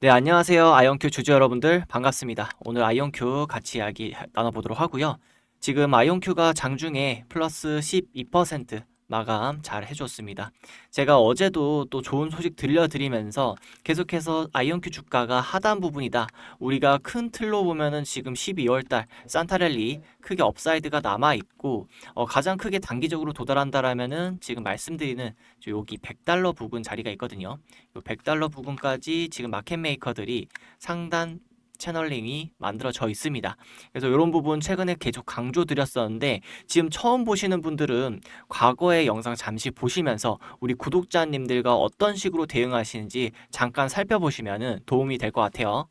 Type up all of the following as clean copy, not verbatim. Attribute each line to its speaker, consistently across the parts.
Speaker 1: 네, 안녕하세요. 아이온큐 주주 여러분들 반갑습니다. 오늘 아이온큐 같이 이야기 나눠보도록 하고요. 지금 아이온큐가 장중에 플러스 12% 마감 잘 해줬습니다. 제가 어제도 또 좋은 소식 들려드리면서 계속해서 아이온큐 주가가 하단 부분이다. 우리가 큰 틀로 보면은 지금 12월 달 산타랠리 크게 업사이드가 남아있고 가장 크게 단기적으로 도달한다라면은 지금 말씀드리는 여기 100달러 부근 자리가 있거든요. 요 100달러 부근까지 지금 마켓 메이커들이 상단 채널링이 만들어져 있습니다. 그래서 이런 부분 최근에 계속 강조드렸었는데 지금 처음 보시는 분들은 과거의 영상 잠시 보시면서 우리 구독자님들과 어떤 식으로 대응하시는지 잠깐 살펴보시면 도움이 될 것 같아요.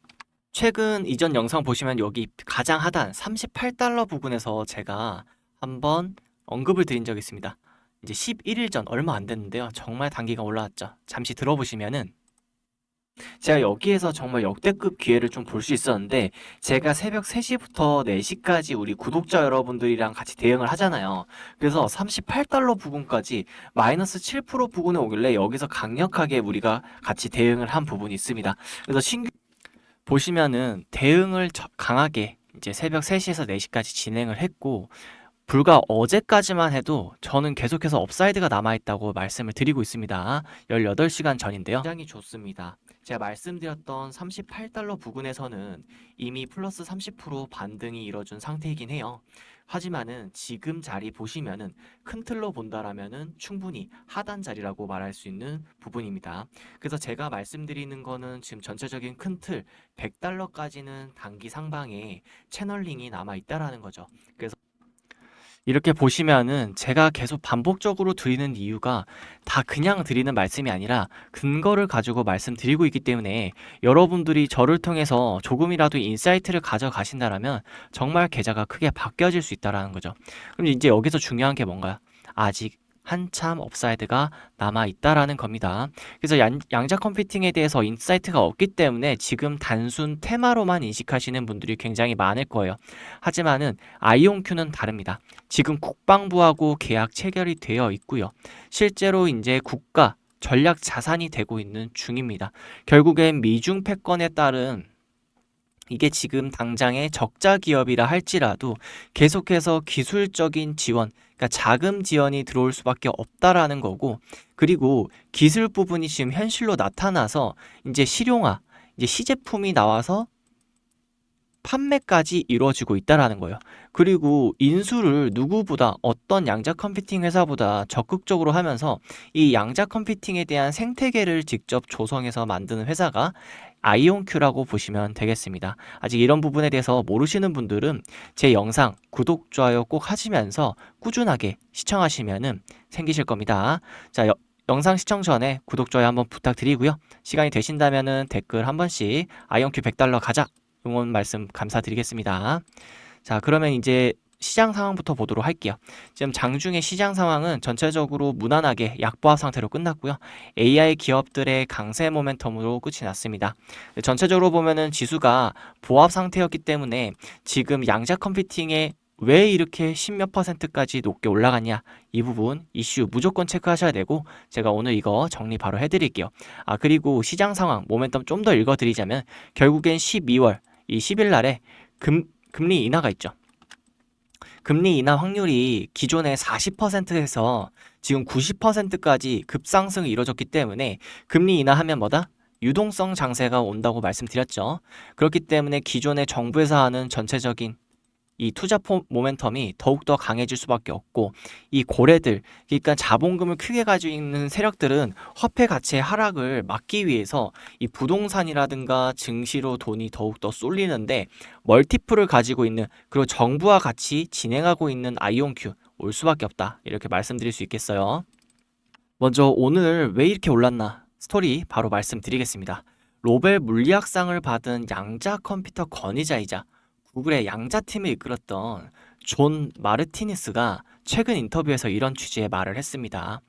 Speaker 1: 최근 이전 영상 보시면 여기 가장 하단 38달러 부근에서 제가 한번 언급을 드린 적이 있습니다. 이제 11일 전 얼마 안 됐는데요. 정말 단기가 올라왔죠. 잠시 들어보시면은 제가 여기에서 정말 역대급 기회를 좀 볼 수 있었는데 제가 새벽 3시부터 4시까지 우리 구독자 여러분들이랑 같이 대응을 하잖아요. 그래서 38달러 부분까지 마이너스 7% 부분에 오길래 여기서 강력하게 우리가 같이 대응을 한 부분이 있습니다. 그래서 신규 보시면은 대응을 강하게 이제 새벽 3시에서 4시까지 진행을 했고 불과 어제까지만 해도 저는 계속해서 업사이드가 남아있다고 말씀을 드리고 있습니다. 18시간 전인데요. 굉장히 좋습니다. 제가 말씀드렸던 38달러 부근에서는 이미 플러스 30% 반등이 이뤄준 상태이긴 해요. 하지만은 지금 자리 보시면은 큰 틀로 본다라면은 충분히 하단 자리라고 말할 수 있는 부분입니다. 그래서 제가 말씀드리는 거는 지금 전체적인 큰 틀 100달러까지는 단기 상방에 채널링이 남아 있다라는 거죠. 그래서 이렇게 보시면은 제가 계속 반복적으로 드리는 이유가 다 그냥 드리는 말씀이 아니라 근거를 가지고 말씀드리고 있기 때문에 여러분들이 저를 통해서 조금이라도 인사이트를 가져가신다라면 정말 계좌가 크게 바뀌어질 수 있다라는 거죠. 그럼 이제 여기서 중요한 게 뭔가요? 아직 한참 업사이드가 남아 있다라는 겁니다. 그래서 양자 컴퓨팅에 대해서 인사이트가 없기 때문에 지금 단순 테마로만 인식하시는 분들이 굉장히 많을 거예요. 하지만은 아이온큐는 다릅니다. 지금 국방부하고 계약 체결이 되어 있고요. 실제로 이제 국가 전략 자산이 되고 있는 중입니다. 결국엔 미중 패권에 따른 이게 지금 당장의 적자 기업이라 할지라도 계속해서 기술적인 지원, 그러니까 자금 지원이 들어올 수밖에 없다라는 거고, 그리고 기술 부분이 지금 현실로 나타나서 이제 실용화, 이제 시제품이 나와서 판매까지 이루어지고 있다라는 거예요. 그리고 인수를 누구보다 어떤 양자 컴퓨팅 회사보다 적극적으로 하면서 이 양자 컴퓨팅에 대한 생태계를 직접 조성해서 만드는 회사가 아이온큐라고 보시면 되겠습니다. 아직 이런 부분에 대해서 모르시는 분들은 제 영상 구독, 좋아요 꼭 하시면서 꾸준하게 시청하시면은 생기실 겁니다. 자, 영상 시청 전에 구독, 좋아요 한번 부탁드리고요. 시간이 되신다면은 댓글 한 번씩 아이온큐 100달러 가자 응원 말씀 감사드리겠습니다. 자, 그러면 이제 시장 상황부터 보도록 할게요. 지금 장중의 시장 상황은 전체적으로 무난하게 약보합 상태로 끝났고요. AI 기업들의 강세 모멘텀으로 끝이 났습니다. 전체적으로 보면은 지수가 보합 상태였기 때문에 지금 양자 컴퓨팅에 왜 이렇게 10몇 %까지 높게 올라갔냐, 이 부분 이슈 무조건 체크하셔야 되고 제가 오늘 이거 정리 바로 해드릴게요. 그리고 시장 상황 모멘텀 좀 더 읽어드리자면 결국엔 12월 이 10일 날에 금리 인하가 있죠. 금리 인하 확률이 기존의 40%에서 지금 90%까지 급상승이 이루어졌기 때문에 금리 인하하면 뭐다? 유동성 장세가 온다고 말씀드렸죠. 그렇기 때문에 기존의 정부에서 하는 전체적인 이 투자 모멘텀이 더욱더 강해질 수밖에 없고 이 고래들, 그러니까 자본금을 크게 가지고 있는 세력들은 화폐 가치의 하락을 막기 위해서 이 부동산이라든가 증시로 돈이 더욱더 쏠리는데 멀티플을 가지고 있는, 그리고 정부와 같이 진행하고 있는 아이온큐 올 수밖에 없다, 이렇게 말씀드릴 수 있겠어요. 먼저 오늘 왜 이렇게 올랐나 스토리 바로 말씀드리겠습니다. 로벨 물리학상을 받은 양자 컴퓨터 권위자이자 구글의 양자팀을 이끌었던 존 마르티니스가 최근 인터뷰에서 이런 취지의 말을 했습니다.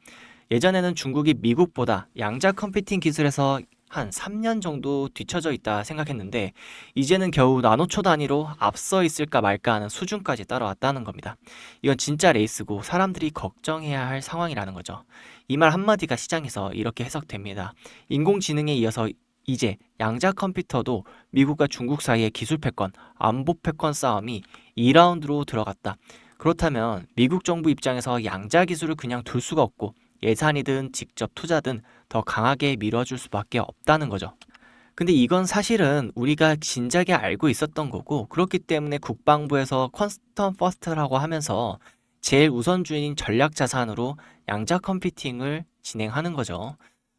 Speaker 1: 예전에는 중국이 미국보다 양자 컴퓨팅 기술에서 한 3년 정도 뒤처져 있다 생각했는데 이제는 겨우 나노초 단위로 앞서 있을까 말까 하는 수준까지 따라왔다는 겁니다. 이건 진짜 레이스고 사람들이 걱정해야 할 상황이라는 거죠. 이 말 한마디가 시장에서 이렇게 해석됩니다. 인공지능에 이어서 이제 양자 컴퓨터도 미국과 중국 사이의 기술 패권, 안보 패권 싸움이 2라운드로 들어갔다. 그렇다면 미국 정부 입장에서 양자 기술을 그냥 둘 수가 없고 예산이든 직접 투자든 더 강하게 밀어줄 수밖에 없다는 거죠. 근데 이건 사실은 우리가 진작에 알고 있었던 거고, 그렇기 때문에 국방부에서 컨스텀 퍼스트라고 하면서 제일 우선주의인 전략 자산으로 양자 컴퓨팅을 진행하는 거죠.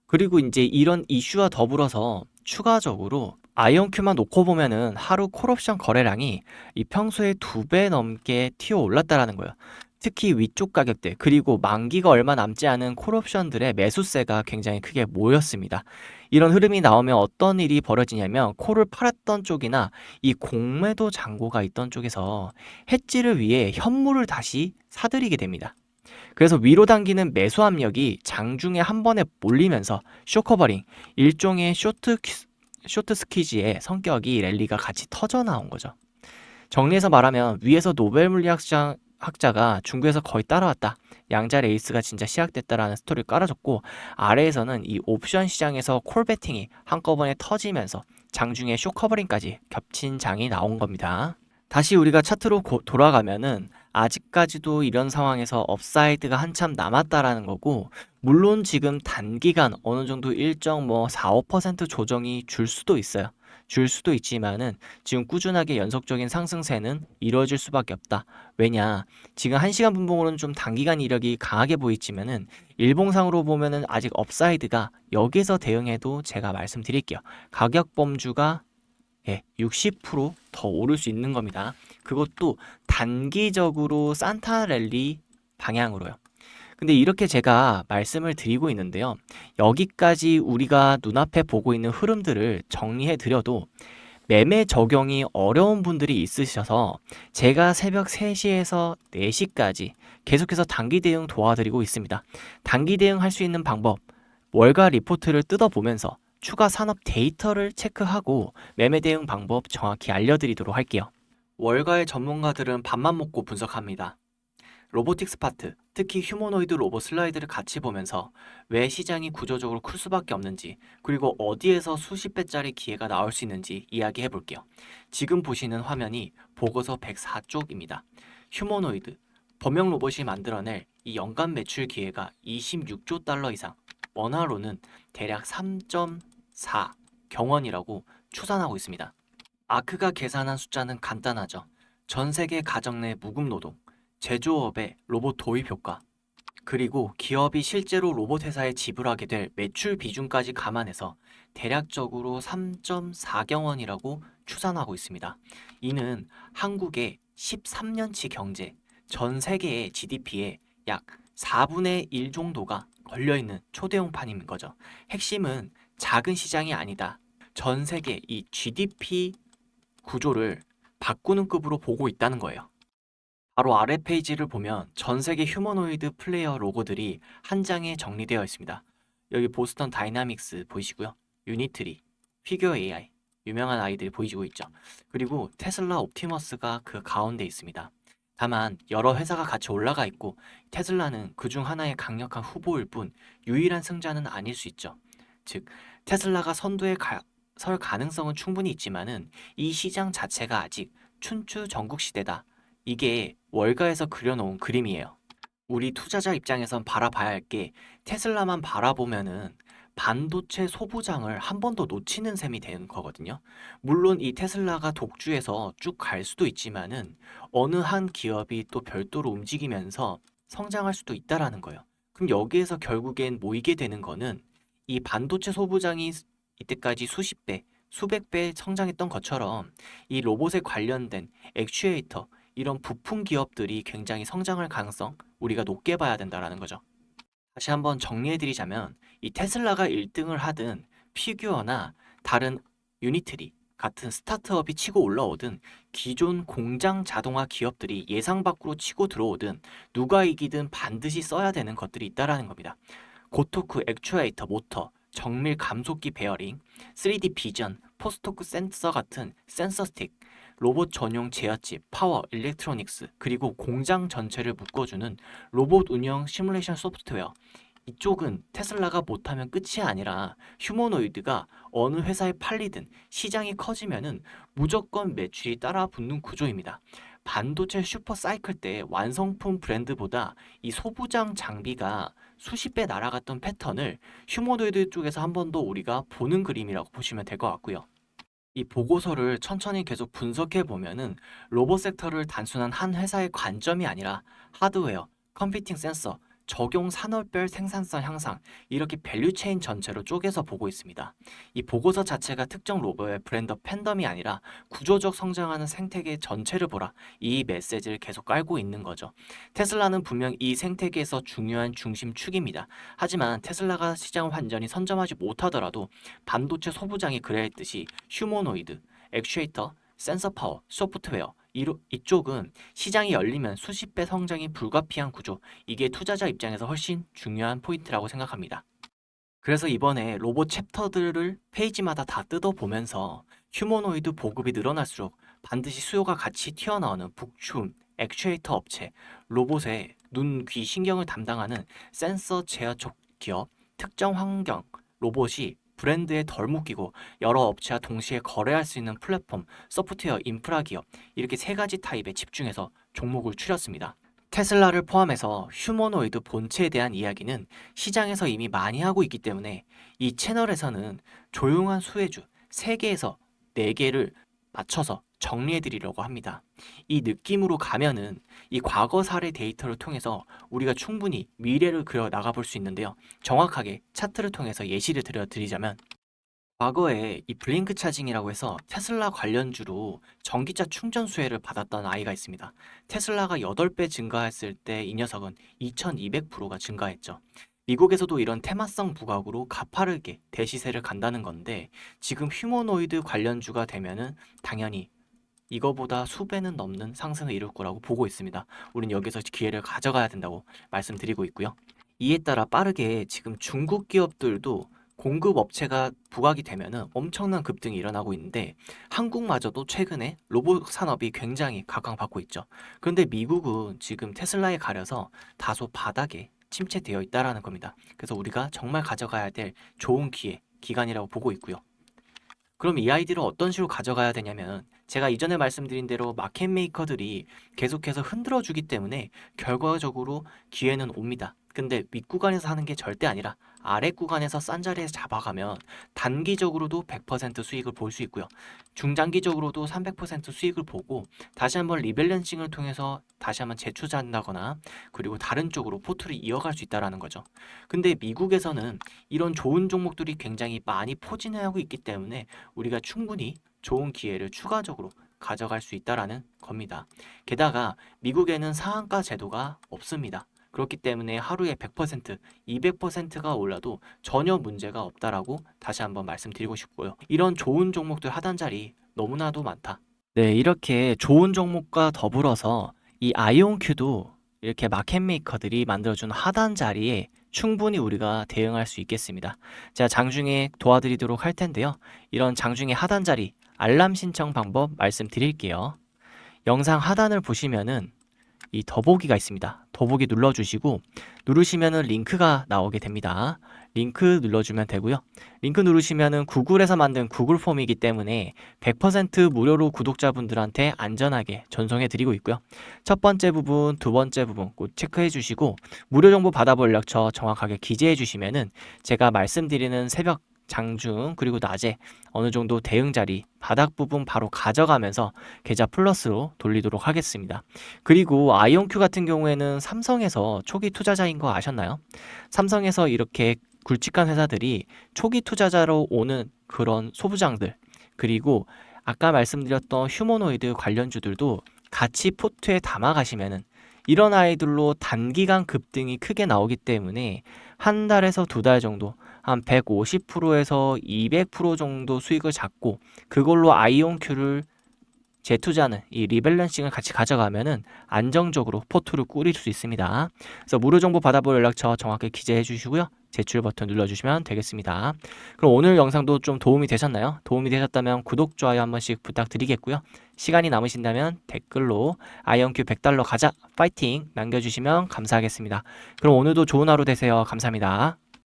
Speaker 1: 그리고 이제 이런 이슈와 더불어서 추가적으로 아이온큐만 놓고 보면은 하루 콜옵션 거래량이 이 평소에 2배 넘게 튀어 올랐다라는 거예요. 특히 위쪽 가격대 그리고 만기가 얼마 남지 않은 콜옵션들의 매수세가 굉장히 크게 모였습니다. 이런 흐름이 나오면 어떤 일이 벌어지냐면 콜을 팔았던 쪽이나 이 공매도 잔고가 있던 쪽에서 해지를 위해 현물을 다시 사들이게 됩니다. 그래서 위로 당기는 매수 압력이 장중에 한 번에 몰리면서 쇼커버링, 일종의 쇼트 스퀴즈의 성격이 랠리가 같이 터져 나온 거죠. 정리해서 말하면 위에서 노벨 물리학자가 중국에서 거의 따라왔다. 양자 레이스가 진짜 시작됐다라는 스토리를 깔아줬고, 아래에서는 이 옵션 시장에서 콜 베팅이 한꺼번에 터지면서 장중에 쇼커버링까지 겹친 장이 나온 겁니다. 다시 우리가 차트로 돌아가면은 아직까지도 이런 상황에서 업사이드가 한참 남았다라는 거고, 물론 지금 단기간 어느 정도 일정 4, 5% 조정이 줄 수도 있어요. 줄 수도 있지만은 지금 꾸준하게 연속적인 상승세는 이루어질 수밖에 없다. 왜냐? 지금 1시간 분봉으로는 좀 단기간 이력이 강하게 보이지만은 일봉상으로 보면은 아직 업사이드가 여기서 대응해도 제가 말씀드릴게요. 가격 범주가 60%더 오를 수 있는 겁니다. 그것도 단기적으로 산타 랠리 방향으로요. 근데 이렇게 제가 말씀을 드리고 있는데요. 여기까지 우리가 눈앞에 보고 있는 흐름들을 정리해 드려도 매매 적용이 어려운 분들이 있으셔서 제가 새벽 3시에서 4시까지 계속해서 단기 대응 도와드리고 있습니다. 단기 대응할 수 있는 방법, 월가 리포트를 뜯어보면서 추가 산업 데이터를 체크하고 매매 대응 방법 정확히 알려드리도록 할게요. 월가의 전문가들은 밥만 먹고 분석합니다. 로보틱스 파트, 특히 휴머노이드 로봇 슬라이드를 같이 보면서 왜 시장이 구조적으로 클 수밖에 없는지, 그리고 어디에서 수십 배짜리 기회가 나올 수 있는지 이야기해 볼게요. 지금 보시는 화면이 보고서 104쪽입니다. 휴머노이드, 범용 로봇이 만들어낼 이 연간 매출 기회가 26조 달러 이상, 원화로는 대략 3.4 경원이라고 추산하고 있습니다. 아크가 계산한 숫자는 간단하죠. 전 세계 가정 내 무급 노동, 제조업의 로봇 도입 효과, 그리고 기업이 실제로 로봇 회사에 지불하게 될 매출 비중까지 감안해서 대략적으로 3.4경원이라고 추산하고 있습니다. 이는 한국의 13년치 경제, 전 세계의 GDP의 약 4분의 1 정도가 걸려있는 초대형 판인 거죠. 핵심은 작은 시장이 아니다. 전 세계 이 GDP 구조를 바꾸는 급으로 보고 있다는 거예요. 바로 아래 페이지를 보면 전 세계 휴머노이드 플레이어 로고들이 한 장에 정리되어 있습니다. 여기 보스턴 다이나믹스 보이시고요. 유니트리, 피규어 AI, 유명한 아이들이 보이시고 있죠. 그리고 테슬라 옵티머스가 그 가운데 있습니다. 다만 여러 회사가 같이 올라가 있고 테슬라는 그중 하나의 강력한 후보일 뿐 유일한 승자는 아닐 수 있죠. 즉 테슬라가 선두에 설 가능성은 충분히 있지만은 이 시장 자체가 아직 춘추 전국 시대다. 이게 월가에서 그려놓은 그림이에요. 우리 투자자 입장에선 바라봐야 할 게 테슬라만 바라보면은 반도체 소부장을 한 번 더 놓치는 셈이 되는 거거든요. 물론 이 테슬라가 독주해서 쭉 갈 수도 있지만은 어느 한 기업이 또 별도로 움직이면서 성장할 수도 있다라는 거예요. 그럼 여기에서 결국엔 모이게 되는 거는 이 반도체 소부장이 이때까지 수십 배, 수백 배 성장했던 것처럼 이 로봇에 관련된 액추에이터 이런 부품 기업들이 굉장히 성장할 가능성 우리가 높게 봐야 된다라는 거죠. 다시 한번 정리해드리자면 이 테슬라가 1등을 하든 피규어나 다른 유니트리 같은 스타트업이 치고 올라오든 기존 공장 자동화 기업들이 예상 밖으로 치고 들어오든 누가 이기든 반드시 써야 되는 것들이 있다라는 겁니다. 고토쿠 액추에이터 모터, 정밀 감속기 베어링, 3D 비전, 포스토크 센서 같은 센서 스틱, 로봇 전용 제어칩, 파워, 일렉트로닉스, 그리고 공장 전체를 묶어주는 로봇 운영 시뮬레이션 소프트웨어, 이쪽은 테슬라가 못하면 끝이 아니라 휴머노이드가 어느 회사에 팔리든 시장이 커지면은 무조건 매출이 따라 붙는 구조입니다. 반도체 슈퍼 사이클 때 완성품 브랜드보다 이 소부장 장비가 수십 배 날아갔던 패턴을 휴머노이드 쪽에서 한 번 더 우리가 보는 그림이라고 보시면 될 것 같고요. 이 보고서를 천천히 계속 분석해 보면은 로봇 섹터를 단순한 한 회사의 관점이 아니라 하드웨어, 컴퓨팅 센서, 적용 산업별 생산성 향상, 이렇게 밸류체인 전체로 쪼개서 보고 있습니다. 이 보고서 자체가 특정 로봇의 브랜드 팬덤이 아니라 구조적 성장하는 생태계 전체를 보라, 이 메시지를 계속 깔고 있는 거죠. 테슬라는 분명 이 생태계에서 중요한 중심축입니다. 하지만 테슬라가 시장 완전히 선점하지 못하더라도 반도체 소부장이 그래 했듯이 휴머노이드, 액추에이터, 센서 파워, 소프트웨어, 이쪽은 시장이 열리면 수십 배 성장이 불가피한 구조, 이게 투자자 입장에서 훨씬 중요한 포인트라고 생각합니다. 그래서 이번에 로봇 챕터들을 페이지마다 다 뜯어보면서 휴머노이드 보급이 늘어날수록 반드시 수요가 같이 튀어나오는 북춤, 액추에이터 업체, 로봇의 눈, 귀, 신경을 담당하는 센서 제어적 기업, 특정 환경, 로봇이 브랜드에 덜 묶이고 여러 업체와 동시에 거래할 수 있는 플랫폼, 소프트웨어, 인프라 기업, 이렇게 세 가지 타입에 집중해서 종목을 추렸습니다. 테슬라를 포함해서 휴머노이드 본체에 대한 이야기는 시장에서 이미 많이 하고 있기 때문에 이 채널에서는 조용한 수혜주 3개에서 4개를 맞춰서 정리해 드리려고 합니다. 이 느낌으로 가면은 이 과거 사례 데이터를 통해서 우리가 충분히 미래를 그려 나가 볼 수 있는데요. 정확하게 차트를 통해서 예시를 들어 드리자면 과거에 이 블링크 차징이라고 해서 테슬라 관련주로 전기차 충전 수혜를 받았던 아이가 있습니다. 테슬라가 8배 증가했을 때 이 녀석은 2200%가 증가했죠. 미국에서도 이런 테마성 부각으로 가파르게 대시세를 간다는 건데 지금 휴머노이드 관련주가 되면은 당연히 이거보다 수배는 넘는 상승을 이룰 거라고 보고 있습니다. 우린 여기서 기회를 가져가야 된다고 말씀드리고 있고요. 이에 따라 빠르게 지금 중국 기업들도 공급 업체가 부각이 되면은 엄청난 급등이 일어나고 있는데 한국마저도 최근에 로봇 산업이 굉장히 각광받고 있죠. 그런데 미국은 지금 테슬라에 가려서 다소 바닥에 침체되어 있다라는 겁니다. 그래서 우리가 정말 가져가야 될 좋은 기간이라고 보고 있고요. 그럼 이 아이디를 어떤 식으로 가져가야 되냐면 제가 이전에 말씀드린 대로 마켓 메이커들이 계속해서 흔들어 주기 때문에 결과적으로 기회는 옵니다. 근데 윗구간에서 하는 게 절대 아니라 아랫구간에서 싼 자리에서 잡아가면 단기적으로도 100% 수익을 볼 수 있고요. 중장기적으로도 300% 수익을 보고 다시 한번 리밸런싱을 통해서 다시 한번 재투자한다거나 그리고 다른 쪽으로 포트를 이어갈 수 있다는 거죠. 근데 미국에서는 이런 좋은 종목들이 굉장히 많이 포진하고 있기 때문에 우리가 충분히 좋은 기회를 추가적으로 가져갈 수 있다라는 겁니다. 게다가 미국에는 상한가 제도가 없습니다. 그렇기 때문에 하루에 100%, 200%가 올라도 전혀 문제가 없다라고 다시 한번 말씀드리고 싶고요. 이런 좋은 종목들 하단 자리 너무나도 많다. 네, 이렇게 좋은 종목과 더불어서 이 아이온큐도 이렇게 마켓 메이커들이 만들어준 하단 자리에 충분히 우리가 대응할 수 있겠습니다. 제가 장중에 도와드리도록 할 텐데요. 이런 장중에 하단 자리 알람 신청 방법 말씀드릴게요. 영상 하단을 보시면은 이 더보기가 있습니다. 더보기 눌러주시고 누르시면은 링크가 나오게 됩니다. 링크 눌러주면 되고요. 링크 누르시면은 구글에서 만든 구글 폼이기 때문에 100% 무료로 구독자분들한테 안전하게 전송해 드리고 있고요. 첫 번째 부분, 두 번째 부분 꼭 체크해 주시고 무료 정보 받아볼 연락처 정확하게 기재해 주시면은 제가 말씀드리는 새벽 장중 그리고 낮에 어느 정도 대응 자리 바닥 부분 바로 가져가면서 계좌 플러스로 돌리도록 하겠습니다. 그리고 아이온큐 같은 경우에는 삼성에서 초기 투자자인 거 아셨나요? 삼성에서 이렇게 굵직한 회사들이 초기 투자자로 오는 그런 소부장들 그리고 아까 말씀드렸던 휴머노이드 관련주들도 같이 포트에 담아 가시면은 이런 아이들로 단기간 급등이 크게 나오기 때문에 한 달에서 두 달 정도 한 150%에서 200% 정도 수익을 잡고 그걸로 아이온큐를 재투자는 이 리밸런싱을 같이 가져가면은 안정적으로 포트를 꾸릴 수 있습니다. 그래서 무료 정보 받아볼 연락처 정확히 기재해 주시고요. 제출 버튼 눌러주시면 되겠습니다. 그럼 오늘 영상도 좀 도움이 되셨나요? 도움이 되셨다면 구독, 좋아요 한 번씩 부탁드리겠고요. 시간이 남으신다면 댓글로 아이언큐 100달러 가자 파이팅 남겨주시면 감사하겠습니다. 그럼 오늘도 좋은 하루 되세요. 감사합니다.